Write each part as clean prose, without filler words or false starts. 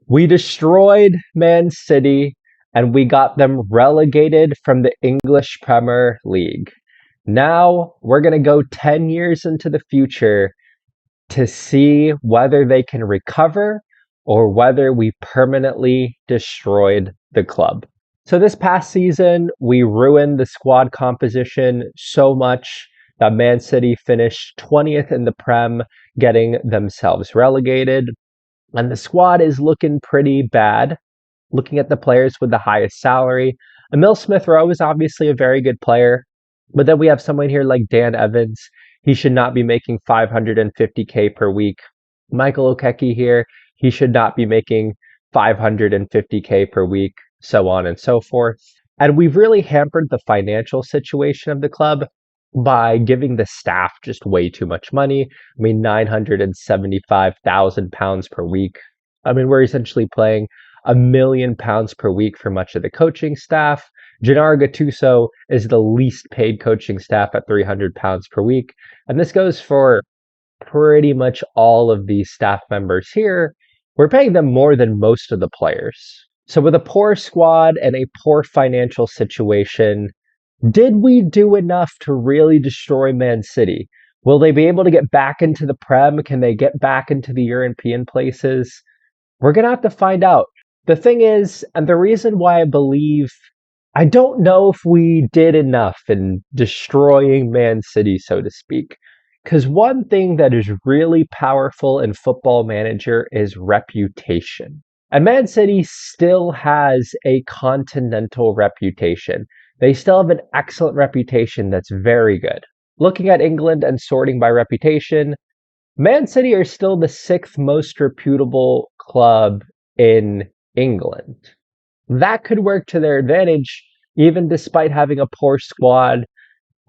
We destroyed Man City and we got them relegated from the English Premier League. Now we're going to go 10 years into the future to see whether they can recover or whether we permanently destroyed the club. So this past season, we ruined the squad composition so much that Man City finished 20th in the Prem, getting themselves relegated. And the squad is looking pretty bad. Looking at the players with the highest salary, Emil Smith Rowe is obviously a very good player, but then we have someone here like Dan Evans. He should not be making 550K per week. Michael Okeke here, he should not be making 550K per week, so on and so forth. And we've really hampered the financial situation of the club by giving the staff just way too much money. I mean, £975,000 per week. I mean, we're essentially playing £1 million per week for much of the coaching staff. Gennaro Gattuso is the least paid coaching staff at £300 per week. And this goes for pretty much all of these staff members here. We're paying them more than most of the players. So with a poor squad and a poor financial situation, did we do enough to really destroy Man City? Will they be able to get back into the Prem? Can they get back into the European places? We're going to have to find out. The thing is, and the reason why I don't know if we did enough in destroying Man City, so to speak. Because one thing that is really powerful in Football Manager is reputation. And Man City still has a continental reputation. They still have an excellent reputation that's very good. Looking at England and sorting by reputation, Man City are still the sixth most reputable club in England. That could work to their advantage, even despite having a poor squad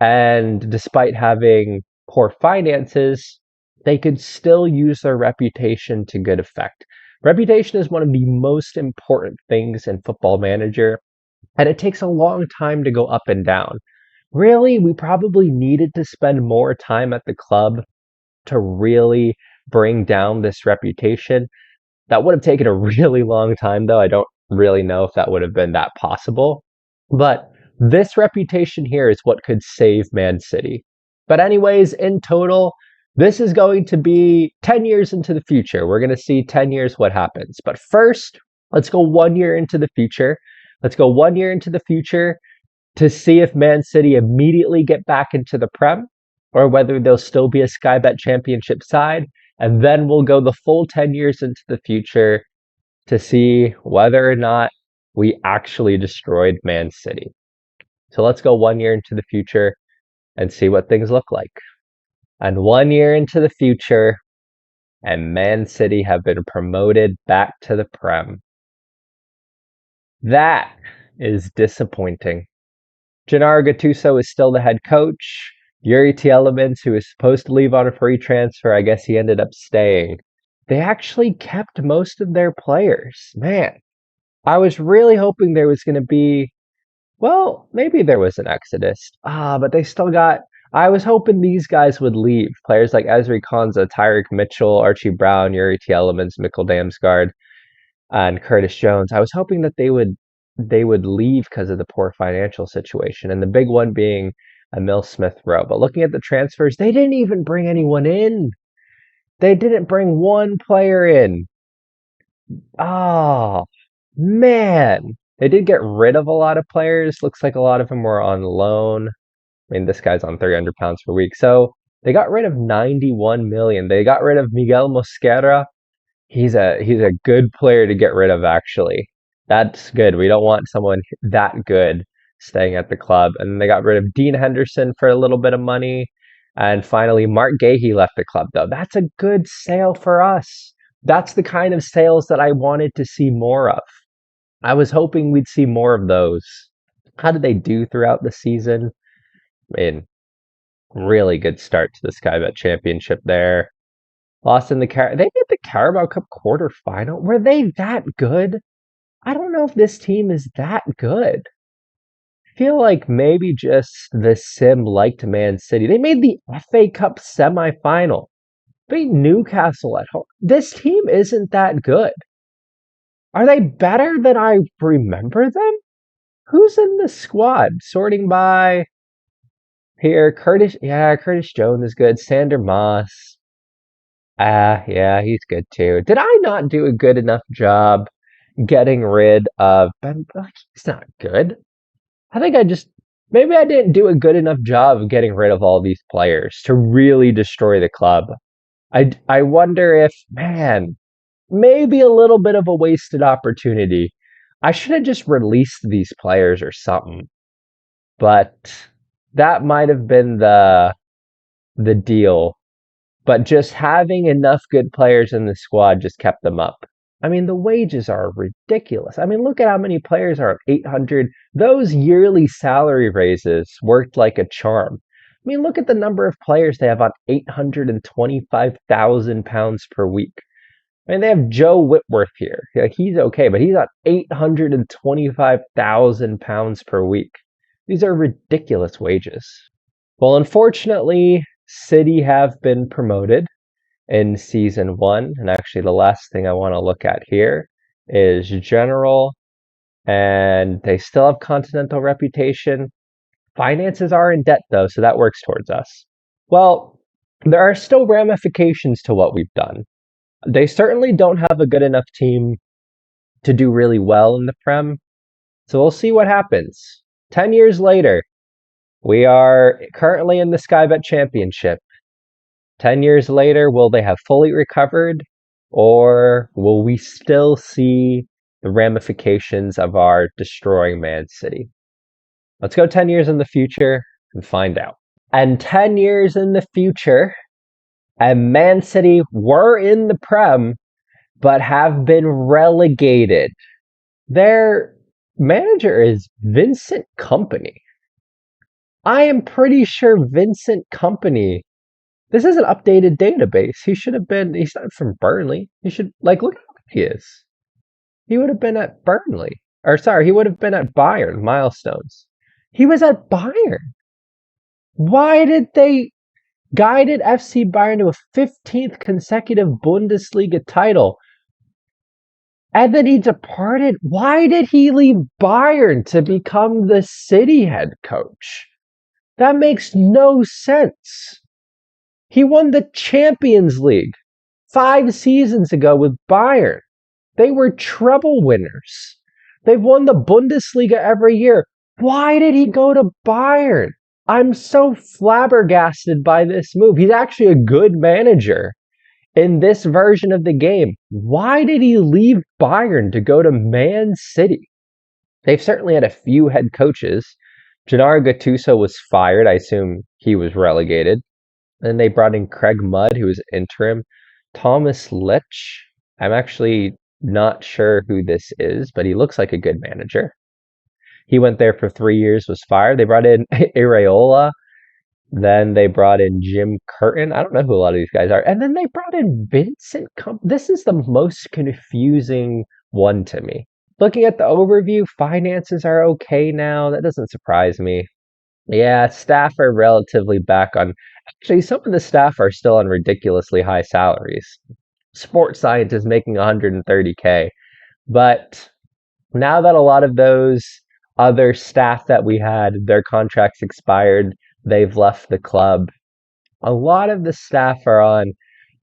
and despite having poor finances. They could still use their reputation to good effect. Reputation is one of the most important things in Football Manager, and it takes a long time to go up and down. Really, we probably needed to spend more time at the club to really bring down this reputation. That would have taken a really long time, though. I don't really know if that would have been that possible. But this reputation here is what could save Man City. But anyways, in total, this is going to be 10 years into the future. We're going to see 10 years what happens. But first, let's go 1 year into the future. Let's go 1 year into the future to see if Man City immediately get back into the Prem or whether they'll still be a Sky Bet Championship side. And then we'll go the full 10 years into the future to see whether or not we actually destroyed Man City. So let's go 1 year into the future and see what things look like. And 1 year into the future, and Man City have been promoted back to the Prem. That is disappointing. Gennaro Gattuso is still the head coach. Yuri Tielemans, who was supposed to leave on a free transfer, I guess he ended up staying. They actually kept most of their players. Man, I was really hoping there was going to be, well, maybe there was an exodus. But they still got, I was hoping these guys would leave. Players like Ezri Konsa, Tyreek Mitchell, Archie Brown, Yuri Tielemans, Mikkel Damsgaard, and Curtis Jones. I was hoping that they would leave because of the poor financial situation, and the big one being Emil Smith Rowe. But looking at the transfers, they didn't even bring anyone in. They didn't bring one player in. Oh, man. They did get rid of a lot of players. Looks like a lot of them were on loan. I mean, this guy's on £300 per week. So they got rid of 91 million. They got rid of Miguel Mosquera. He's a good player to get rid of, actually. That's good. We don't want someone that good staying at the club. And they got rid of Dean Henderson for a little bit of money. And finally, Mark Gahey left the club, though. That's a good sale for us. That's the kind of sales that I wanted to see more of. I was hoping we'd see more of those. How did they do throughout the season? I mean, really good start to the Sky Bet Championship there. Lost in they made the Carabao Cup quarterfinal. Were they that good? I don't know if this team is that good. I feel like maybe just the sim liked Man City. They made the FA Cup semifinal. Beat Newcastle at home. This team isn't that good. Are they better than I remember them? Who's in the squad? Sorting by here, Curtis. Yeah, Curtis Jones is good. Sander Moss. Ah, yeah, he's good too. Did I not do a good enough job getting rid of Ben? Like, he's not good. I think maybe I didn't do a good enough job of getting rid of all these players to really destroy the club. I wonder if, man, maybe a little bit of a wasted opportunity. I should have just released these players or something. But that might have been the deal. But just having enough good players in the squad just kept them up. I mean, the wages are ridiculous. I mean, look at how many players are at 800. Those yearly salary raises worked like a charm. I mean, look at the number of players they have on £825,000 per week. I mean, they have Joe Whitworth here. Like, he's okay, but he's on £825,000 per week. These are ridiculous wages. Well, unfortunately, City have been promoted in season one. And actually, the last thing I want to look at here is general, and they still have continental reputation. Finances are in debt, though, so that works towards us. Well, there are still ramifications to what we've done. They certainly don't have a good enough team to do really well in the Prem. So we'll see what happens. 10 years later, we are currently in the Sky Bet Championship. 10 years later, will they have fully recovered, or will we still see the ramifications of our destroying Man City? Let's go 10 years in the future and find out. And 10 years in the future, and Man City were in the Prem, but have been relegated. Their manager is Vincent Kompany. I am pretty sure Vincent Kompany. This is an updated database. He's not from Burnley. Look how good he is. He would have been at Burnley. Or sorry, he would have been at Bayern, Milestones. He was at Bayern. Why did they guided FC Bayern to a 15th consecutive Bundesliga title? And then he departed. Why did he leave Bayern to become the City head coach? That makes no sense. He won the Champions League 5 seasons ago with Bayern. They were treble winners. They've won the Bundesliga every year. Why did he go to Bayern? I'm so flabbergasted by this move. He's actually a good manager in this version of the game. Why did he leave Bayern to go to Man City? They've certainly had a few head coaches. Gennaro Gattuso was fired. I assume he was relegated. Then they brought in Craig Mudd, who was interim. Thomas Lich. I'm actually not sure who this is, but he looks like a good manager. He went there for 3 years, was fired. They brought in Areola. Then they brought in Jim Curtin. I don't know who a lot of these guys are. And then they brought in Vincent This is the most confusing one to me. Looking at the overview, finances are okay now. That doesn't surprise me. Yeah, staff are relatively back on. Actually, some of the staff are still on ridiculously high salaries. Sports science is making 130K. But now that a lot of those other staff that we had, their contracts expired, they've left the club. A lot of the staff are on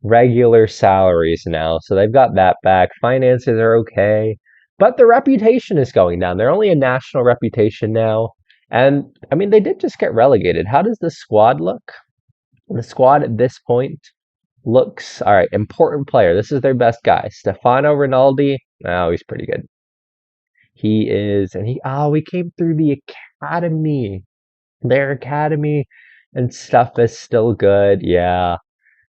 regular salaries now, so they've got that back. Finances are okay, but the reputation is going down. They're only a national reputation now. And I mean, they did just get relegated. How does the squad look? The squad at this point looks all right. Important player. This is their best guy. Stefano Rinaldi. Oh, he's pretty good. He is, and we came through the academy. Their academy and stuff is still good. Yeah.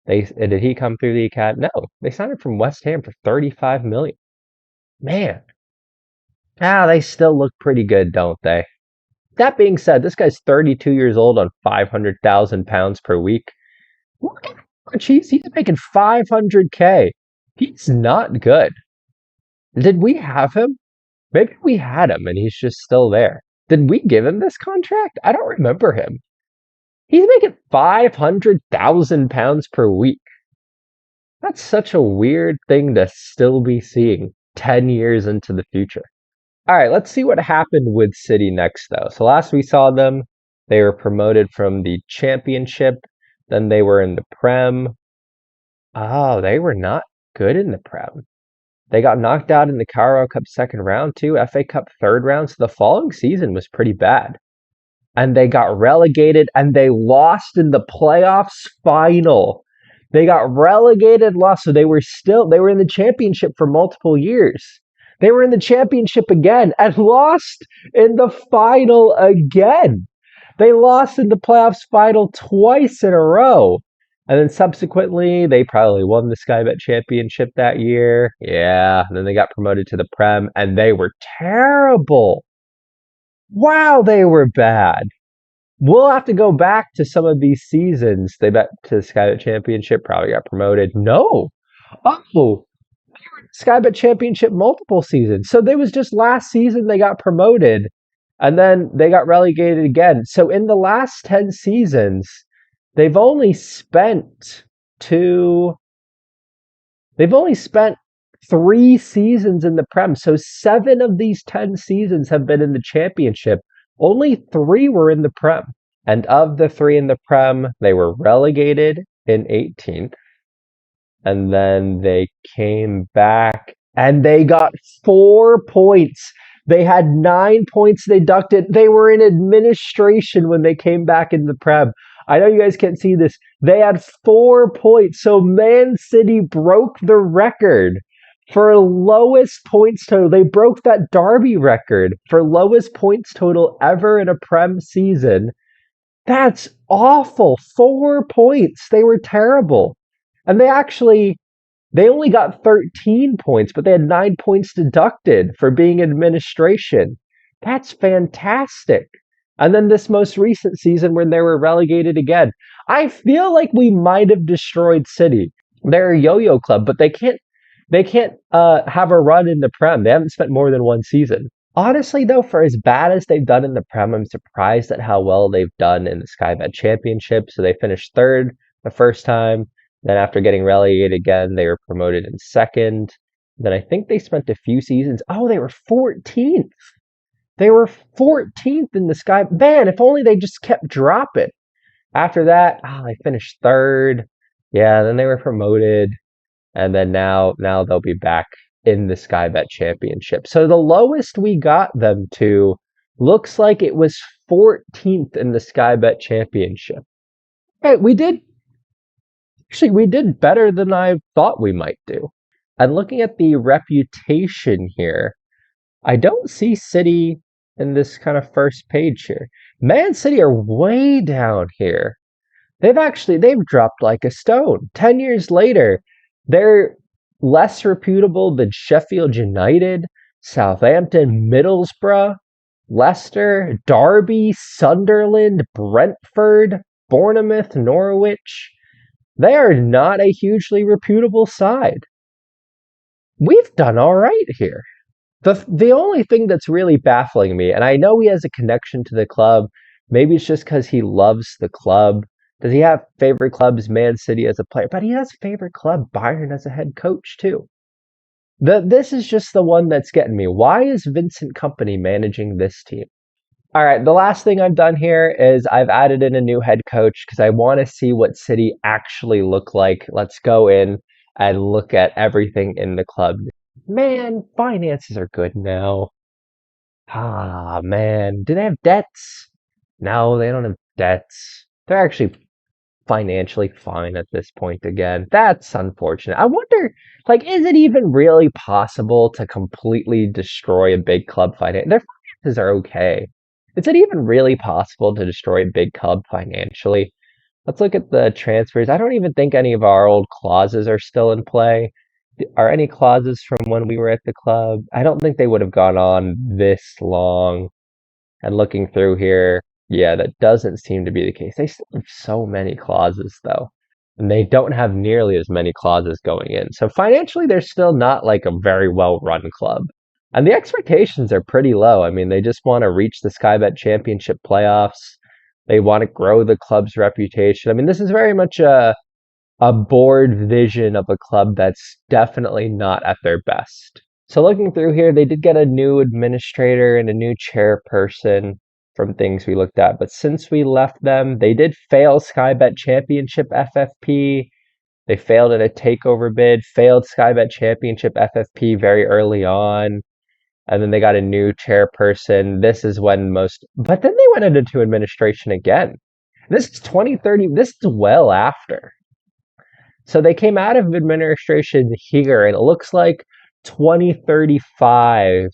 Did he come through the academy? No, they signed him from West Ham for 35 million. Man. They still look pretty good, don't they? That being said, this guy's 32 years old on £500,000 per week. Look at how much he's making 500K. He's not good. Did we have him? Maybe we had him and he's just still there. Did we give him this contract? I don't remember him. He's making £500,000 per week. That's such a weird thing to still be seeing. 10 years into the future. All right, let's see what happened with City next, though. So last we saw them, they were promoted from the championship. Then they were in the Prem. Oh, they were not good in the Prem. They got knocked out in the Carabao Cup second round, too. FA Cup third round. So the following season was pretty bad. And they got relegated and they lost in the playoffs final. They got relegated, lost. So they were in the championship for multiple years. They were in the championship again and lost in the final again. They lost in the playoffs final twice in a row. And then subsequently, they probably won the Sky Bet Championship that year. Yeah. And then they got promoted to the Prem and they were terrible. Wow, they were bad. We'll have to go back to some of these seasons. They bet to the Sky Bet Championship, probably got promoted. No. Oh, Sky Bet Championship multiple seasons. So there was just last season they got promoted and then they got relegated again. So in the last 10 seasons, they've only spent two, they've only spent 3 seasons in the Prem. So 7 of these 10 seasons have been in the championship. Only 3 were in the Prem. And of the 3 in the Prem, they were relegated in 18th. And then they came back and they got 4 points. They had 9 points deducted. They were in administration when they came back in the Prem. I know you guys can't see this. They had 4 points. So Man City broke the record for lowest points total. They broke that Derby record for lowest points total ever in a Prem season. That's awful. 4 points. They were terrible. And they only got 13 points, but they had 9 points deducted for being in administration. That's fantastic. And then this most recent season when they were relegated again. I feel like we might have destroyed City. They're a yo-yo club, but they can't have a run in the Prem. They haven't spent more than 1 season. Honestly, though, for as bad as they've done in the Prem, I'm surprised at how well they've done in the Sky Bet Championship. So they finished third the first time. Then after getting relegated again, they were promoted in second. Then I think they spent a few seasons. Oh, they were 14th. They were 14th in the Sky. Man, if only they just kept dropping. After that, they finished third. Yeah, then they were promoted. And then now they'll be back in the Sky Bet Championship. So the lowest we got them to looks like it was 14th in the Sky Bet Championship. Hey, we did better than I thought we might do. And looking at the reputation here, I don't see City in this kind of first page here. Man City are way down here. They've dropped like a stone. 10 years later, they're less reputable than Sheffield United, Southampton, Middlesbrough, Leicester, Derby, Sunderland, Brentford, Bournemouth, Norwich. They are not a hugely reputable side. We've done all right here. The only thing that's really baffling me, and I know he has a connection to the club, maybe it's just because he loves the club. Does he have favorite clubs, Man City as a player? But he has favorite club, Bayern as a head coach too. This is just the one that's getting me. Why is Vincent Kompany managing this team? All right, the last thing I've done here is I've added in a new head coach because I want to see what City actually look like. Let's go in and look at everything in the club. Man, finances are good now. Man. Do they have debts? No, they don't have debts. They're actually financially fine at this point again. That's unfortunate. I wonder, is it even really possible to completely destroy a big club finance? Their finances are okay. Is it even really possible to destroy a big club financially? Let's look at the transfers. I don't even think any of our old clauses are still in play. Are any clauses from when we were at the club? I don't think they would have gone on this long. And looking through here, yeah, that doesn't seem to be the case. They still have so many clauses, though. And they don't have nearly as many clauses going in. So financially, they're still not like a very well-run club. And the expectations are pretty low. I mean, they just want to reach the Sky Bet Championship playoffs. They want to grow the club's reputation. I mean, this is very much a board vision of a club that's definitely not at their best. So looking through here, they did get a new administrator and a new chairperson from things we looked at. But since we left them, they did fail Sky Bet Championship FFP. They failed in a takeover bid, failed Sky Bet Championship FFP very early on. And then they got a new chairperson. This is when most, but then they went into administration again. This is 2030. This is well after. So they came out of administration here, and it looks like 2035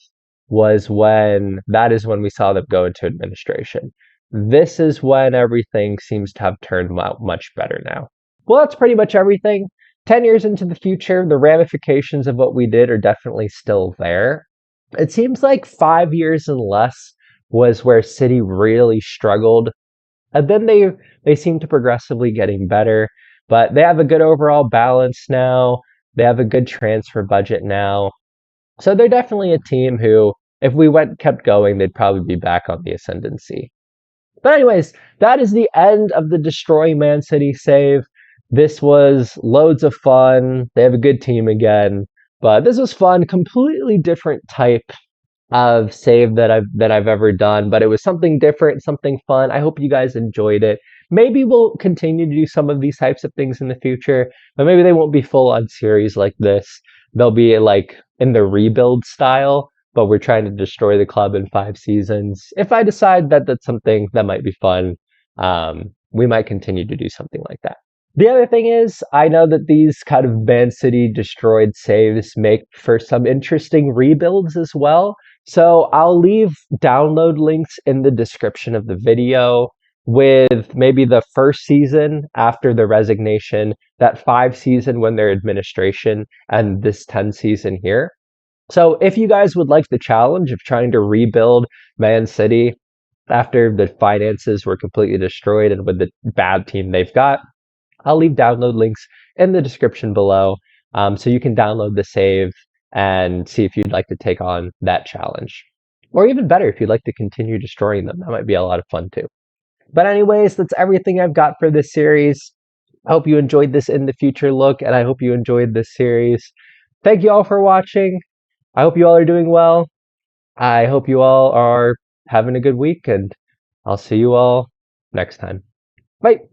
was when that is when we saw them go into administration. This is when everything seems to have turned out much better now. Well, that's pretty much everything. 10 years into the future, the ramifications of what we did are definitely still there. It seems like 5 years and less was where City really struggled. And then they seem to progressively getting better, but they have a good overall balance now. They have a good transfer budget now. So they're definitely a team who, if we kept going, they'd probably be back on the ascendancy. But anyways, that is the end of the Destroy Man City save. This was loads of fun. They have a good team again, but this was fun. Completely different type of save that I've ever done, but it was something different, something fun. I hope you guys enjoyed it. Maybe we'll continue to do some of these types of things in the future, but maybe they won't be full on series like this. They'll be like in the rebuild style, but we're trying to destroy the club in 5 seasons. If I decide that that's something that might be fun, we might continue to do something like that. The other thing is, I know that these kind of Man City destroyed saves make for some interesting rebuilds as well. So I'll leave download links in the description of the video with maybe the first season after the resignation, that 5 season when their administration, and this 10 season here. So if you guys would like the challenge of trying to rebuild Man City after the finances were completely destroyed and with the bad team they've got, I'll leave download links in the description below, so you can download the save and see if you'd like to take on that challenge. Or even better, if you'd like to continue destroying them, that might be a lot of fun too. But anyways, that's everything I've got for this series. I hope you enjoyed this In the Future look, and I hope you enjoyed this series. Thank you all for watching. I hope you all are doing well. I hope you all are having a good week, and I'll see you all next time. Bye.